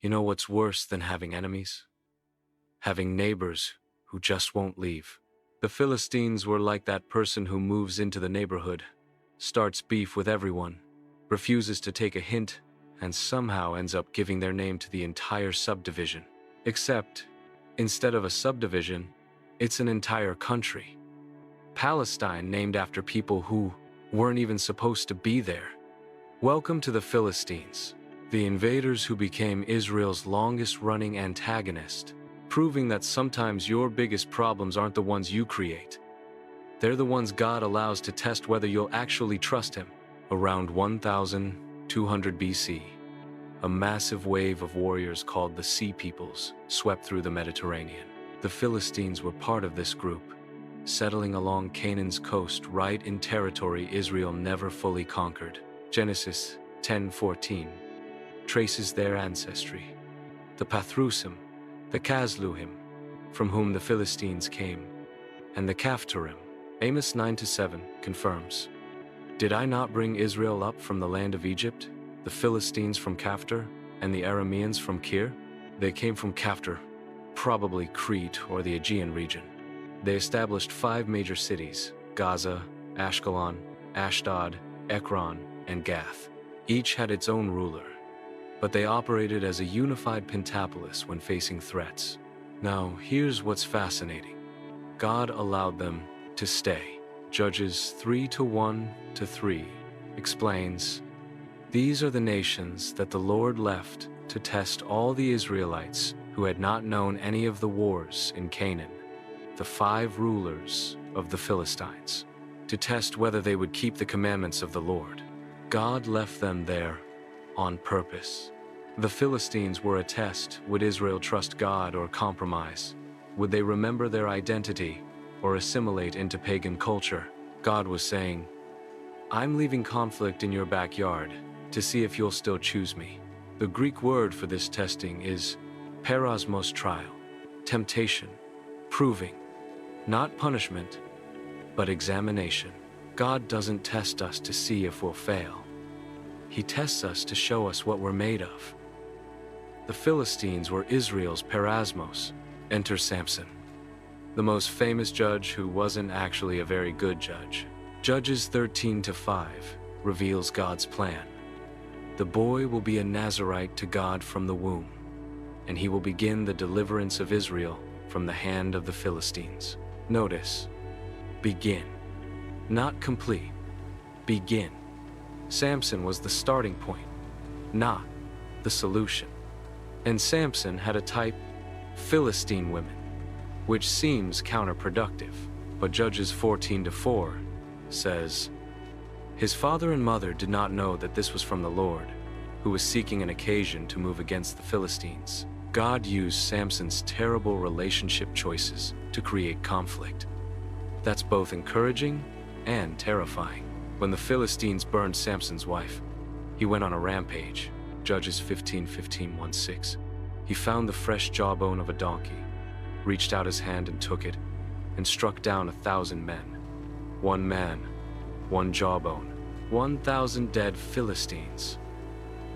You know what's worse than having enemies? Having neighbors who just won't leave. The Philistines were like that person who moves into the neighborhood, starts beef with everyone, refuses to take a hint, and somehow ends up giving their name to the entire subdivision. Except, instead of a subdivision, it's an entire country. Palestine, named after people who weren't even supposed to be there. Welcome to the Philistines, the invaders who became Israel's longest-running antagonist, proving that sometimes your biggest problems aren't the ones you create. They're the ones God allows to test whether you'll actually trust Him. Around 1200 BC, a massive wave of warriors called the Sea Peoples swept through the Mediterranean. The Philistines were part of this group, settling along Canaan's coast right in territory Israel never fully conquered. Genesis 10:14 traces their ancestry. The Pathrusim, the Casluhim, from whom the Philistines came, and the Caphtorim. Amos 9:7 confirms, "Did I not bring Israel up from the land of Egypt, the Philistines from Caphtor, and the Arameans from Kir?" They came from Caphtor, probably Crete or the Aegean region. They established 5 major cities: Gaza, Ashkelon, Ashdod, Ekron, and Gath. Each had its own ruler, but they operated as a unified pentapolis when facing threats. Now, here's what's fascinating. God allowed them to stay. Judges 3:1-3 explains, "These are the nations that the Lord left to test all the Israelites who had not known any of the wars in Canaan, the 5 rulers of the Philistines, to test whether they would keep the commandments of the Lord." God left them there on purpose. The Philistines were a test. Would Israel trust God or compromise? Would they remember their identity or assimilate into pagan culture? God was saying, "I'm leaving conflict in your backyard to see if you'll still choose me." The Greek word for this testing is perosmos, trial, temptation, proving, not punishment, but examination. God doesn't test us to see if we'll fail. He tests us to show us what we're made of. The Philistines were Israel's perosmos. Enter Samson, the most famous judge who wasn't actually a very good judge. Judges 13:5 reveals God's plan. The boy will be a Nazirite to God from the womb, and he will begin the deliverance of Israel from the hand of the Philistines. Notice, begin, not complete. Begin. Samson was the starting point, not the solution. And Samson had a type, Philistine women, which seems counterproductive. But Judges 14:4 says, "His father and mother did not know that this was from the Lord, who was seeking an occasion to move against the Philistines." God used Samson's terrible relationship choices to create conflict. That's both encouraging and terrifying. When the Philistines burned Samson's wife, he went on a rampage. Judges 15:15-16. He found the fresh jawbone of a donkey, reached out his hand and took it, and struck down 1,000 men. 1 man, 1 jawbone, 1,000 dead Philistines.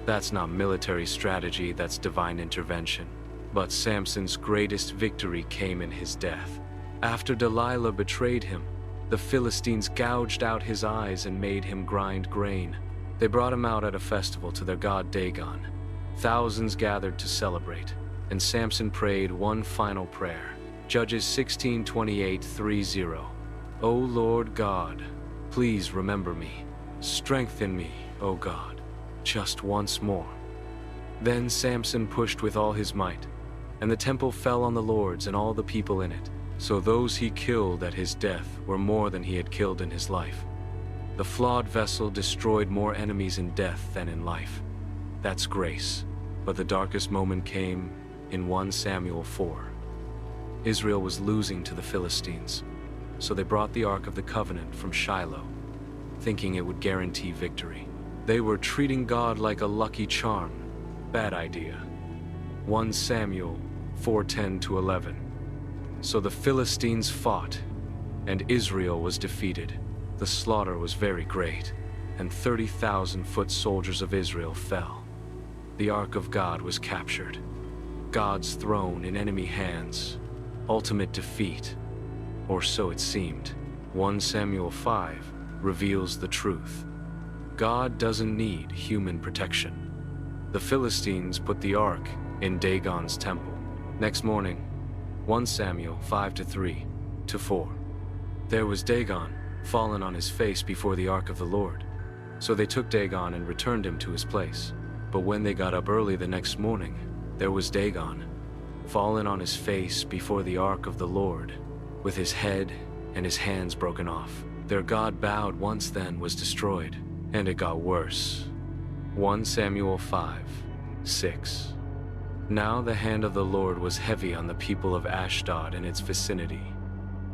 That's not military strategy, that's divine intervention. But Samson's greatest victory came in his death. After Delilah betrayed him, the Philistines gouged out his eyes and made him grind grain. They brought him out at a festival to their god Dagon. Thousands gathered to celebrate, and Samson prayed one final prayer. Judges 16:28-30. "O Lord God, please remember me. Strengthen me, O God, just once more." Then Samson pushed with all his might, and the temple fell on the lords and all the people in it. So those he killed at his death were more than he had killed in his life. The flawed vessel destroyed more enemies in death than in life. That's grace. But the darkest moment came in 1 Samuel 4. Israel was losing to the Philistines, so they brought the Ark of the Covenant from Shiloh, thinking it would guarantee victory. They were treating God like a lucky charm. Bad idea. 1 Samuel 4:10-11. So the Philistines fought, and Israel was defeated. The slaughter was very great, and 30,000 foot soldiers of Israel fell. the Ark of God was captured. God's throne in enemy hands. Ultimate defeat. Or so it seemed. 1 Samuel 5 reveals the truth. God doesn't need human protection. The Philistines put the ark in Dagon's temple. Next morning, 1 Samuel 5-3-4. There was Dagon, fallen on his face before the ark of the Lord. So they took Dagon and returned him to his place. But when they got up early the next morning, there was Dagon, fallen on his face before the ark of the Lord, with his head and his hands broken off. Their God bowed once then was destroyed, and it got worse. 1 Samuel 5:6. Now the hand of the Lord was heavy on the people of Ashdod and its vicinity,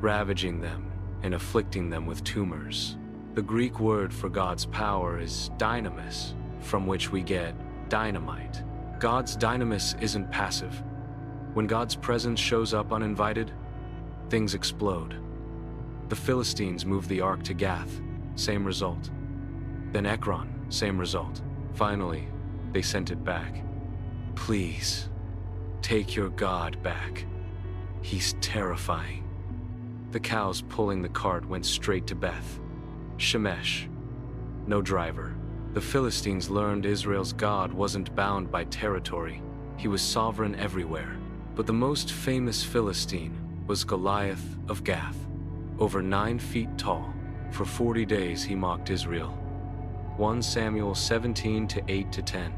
ravaging them and afflicting them with tumors. The Greek word for God's power is dynamis, from which we get dynamite. God's dynamis isn't passive. When God's presence shows up uninvited, things explode. The Philistines moved the ark to Gath, same result. Then Ekron, same result. Finally, they sent it back. Please, take your God back. He's terrifying. The cows pulling the cart went straight to Beth Shemesh. No driver. The Philistines learned Israel's God wasn't bound by territory. He was sovereign everywhere. But the most famous Philistine was Goliath of Gath. Over 9 feet tall, for 40 days he mocked Israel. 1 Samuel 17:8-10.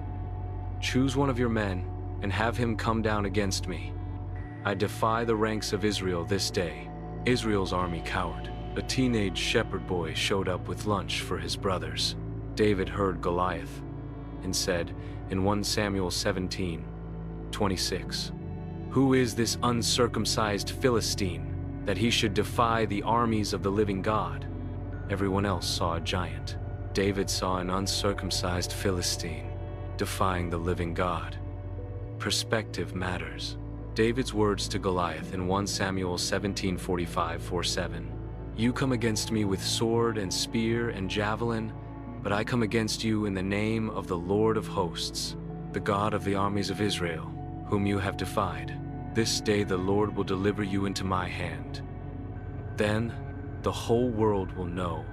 Choose one of your men and have him come down against me. I defy the ranks of Israel this day. Israel's army cowered. A teenage shepherd boy showed up with lunch for his brothers. David heard Goliath and said in 1 Samuel 17:26, "Who is this uncircumcised Philistine, that he should defy the armies of the living God?" Everyone else saw a giant. David saw an uncircumcised Philistine defying the living God. Perspective matters. David's words to Goliath in 1 Samuel 17:45-47. You come against me with sword and spear and javelin, but I come against you in the name of the Lord of hosts, the God of the armies of Israel, whom you have defied. This day the Lord will deliver you into my hand. Then the whole world will know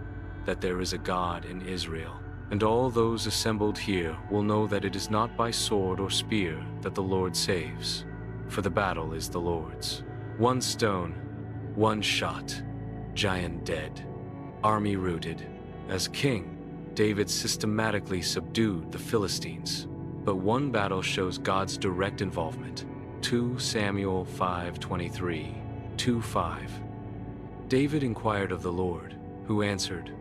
that there is a God in Israel, and all those assembled here will know that it is not by sword or spear that the Lord saves, for the battle is the Lord's. 1 stone, 1 shot, giant dead, army rooted. As king, David systematically subdued the Philistines. But one battle shows God's direct involvement. 2 Samuel 5:23-5. David inquired of the Lord, who answered,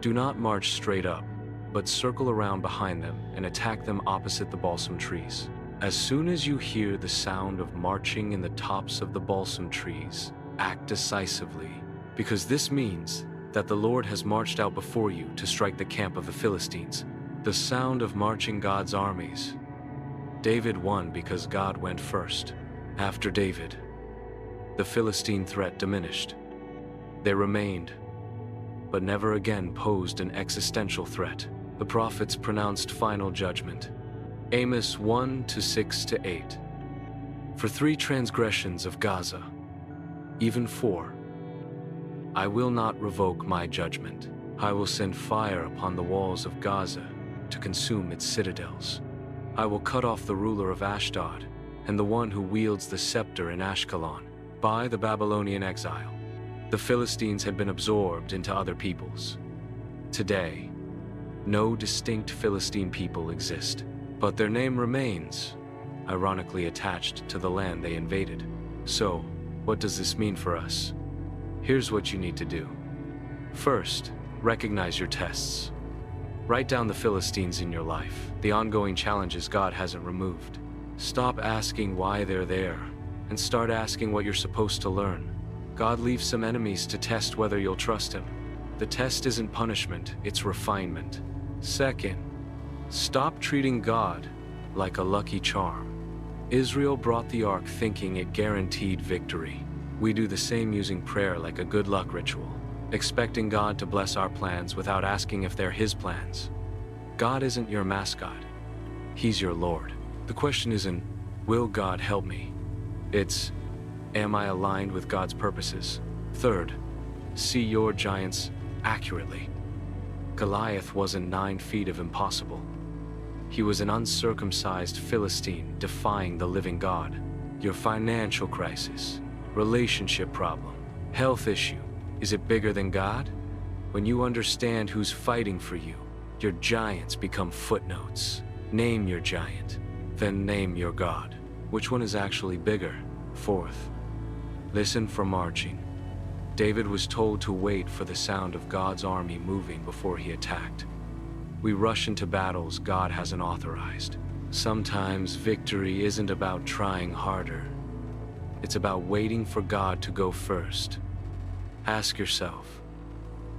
"Do not march straight up, but circle around behind them and attack them opposite the balsam trees. As soon as you hear the sound of marching in the tops of the balsam trees, act decisively, because this means that the Lord has marched out before you to strike the camp of the Philistines." The sound of marching God's armies. David won because God went first. After David, the Philistine threat diminished. They remained, but never again posed an existential threat. The prophets pronounced final judgment. Amos 1:6-8. For 3 transgressions of Gaza, even 4, I will not revoke my judgment. I will send fire upon the walls of Gaza to consume its citadels. I will cut off the ruler of Ashdod and the one who wields the scepter in Ashkelon by the Babylonian exile. The Philistines had been absorbed into other peoples. Today, no distinct Philistine people exist, but their name remains, ironically attached to the land they invaded. So, what does this mean for us? Here's what you need to do. First, recognize your tests. Write down the Philistines in your life, the ongoing challenges God hasn't removed. Stop asking why they're there, and start asking what you're supposed to learn. God leaves some enemies to test whether you'll trust Him. The test isn't punishment, it's refinement. Second, stop treating God like a lucky charm. Israel brought the ark thinking it guaranteed victory. We do the same using prayer like a good luck ritual, expecting God to bless our plans without asking if they're His plans. God isn't your mascot. He's your Lord. The question isn't, will God help me? It's, am I aligned with God's purposes? Third, see your giants accurately. Goliath wasn't 9 feet of impossible. He was an uncircumcised Philistine defying the living God. Your financial crisis, relationship problem, health issue, is it bigger than God? When you understand who's fighting for you, your giants become footnotes. Name your giant, then name your God. Which one is actually bigger? Fourth, listen for marching. David was told to wait for the sound of God's army moving before he attacked. We rush into battles God hasn't authorized. Sometimes victory isn't about trying harder. It's about waiting for God to go first. Ask yourself,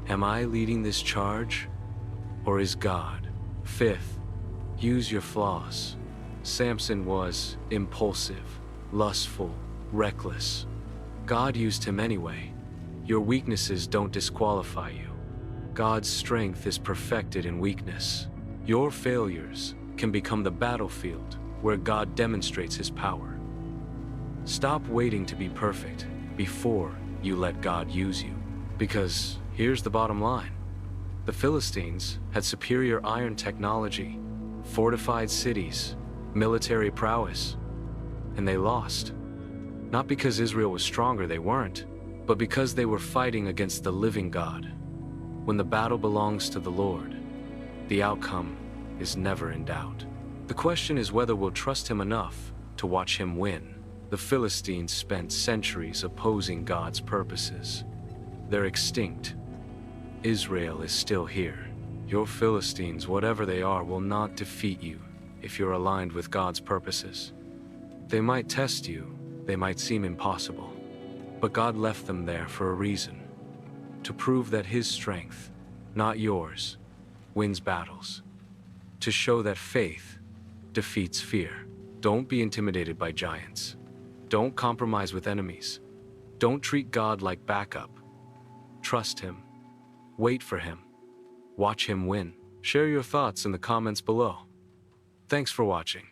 am I leading this charge, or is God? Fifth, use your flaws. Samson was impulsive, lustful, reckless. God used him anyway. Your weaknesses don't disqualify you. God's strength is perfected in weakness. Your failures can become the battlefield where God demonstrates his power. Stop waiting to be perfect before you let God use you. Because here's the bottom line. The Philistines had superior iron technology, fortified cities, military prowess, and they lost. Not because Israel was stronger, they weren't, but because they were fighting against the living God. When the battle belongs to the Lord, the outcome is never in doubt. The question is whether we'll trust him enough to watch him win. The Philistines spent centuries opposing God's purposes. They're extinct. Israel is still here. Your Philistines, whatever they are, will not defeat you if you're aligned with God's purposes. They might test you, they might seem impossible, but God left them there for a reason. To prove that his strength, not yours, wins battles. To show that faith defeats fear. Don't be intimidated by giants. Don't compromise with enemies. Don't treat God like backup. Trust him. Wait for him. Watch him win. Share your thoughts in the comments below. Thanks for watching.